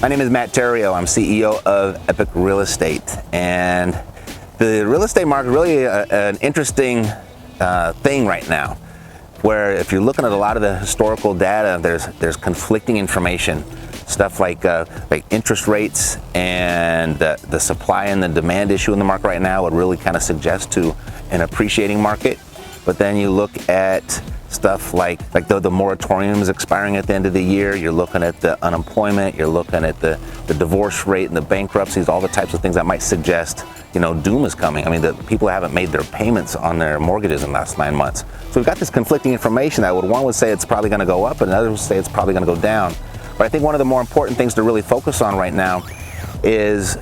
My name is Matt Theriault. I'm CEO of Epic Real Estate, and the real estate market is really an interesting thing right now, where if you're looking at a lot of the historical data, there's conflicting information, stuff like interest rates and the supply and the demand issue in the market right now would really kind of suggest to an appreciating market. But then you look at stuff like the moratorium is expiring at the end of the year. You're looking at the unemployment. You're looking at the divorce rate and the bankruptcies, all the types of things that might suggest, doom is coming. I mean, the people haven't made their payments on their mortgages in the last 9 months. So we've got this conflicting information that one would say it's probably going to go up, and another would say it's probably going to go down. But I think one of the more important things to really focus on right now is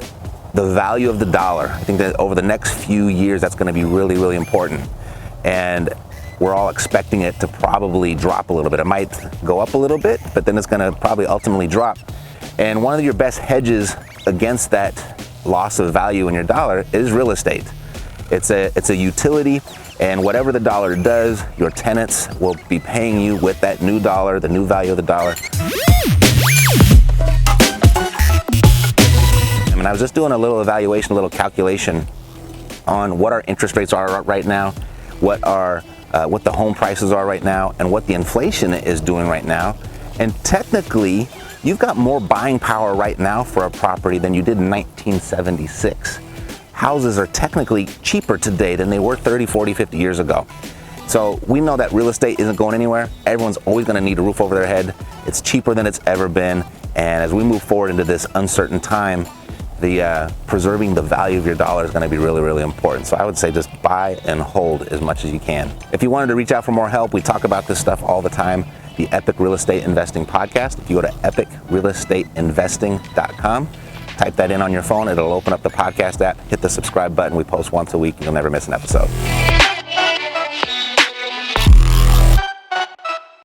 the value of the dollar. I think that over the next few years, that's going to be really, really important. And we're all expecting it to probably drop a little bit. It might go up a little bit, but then it's going to probably ultimately drop. And one of your best hedges against that loss of value in your dollar is real estate. It's a utility, and whatever the dollar does, your tenants will be paying you with that new dollar, the new value of the dollar. I mean, I was just doing a little evaluation, a little calculation on what our interest rates are right now, what the home prices are right now, and what the inflation is doing right now. And technically, you've got more buying power right now for a property than you did in 1976. Houses are technically cheaper today than they were 30, 40, 50 years ago. So we know that real estate isn't going anywhere. Everyone's always going to need a roof over their head. It's cheaper than it's ever been. And as we move forward into this uncertain time, preserving the value of your dollar is going to be really, really important. So I would say just buy and hold as much as you can. If you wanted to reach out for more help, we talk about this stuff all the time. The Epic Real Estate Investing Podcast. If you go to epicrealestateinvesting.com, type that in on your phone, it'll open up the podcast app, hit the subscribe button. We post once a week. You'll never miss an episode.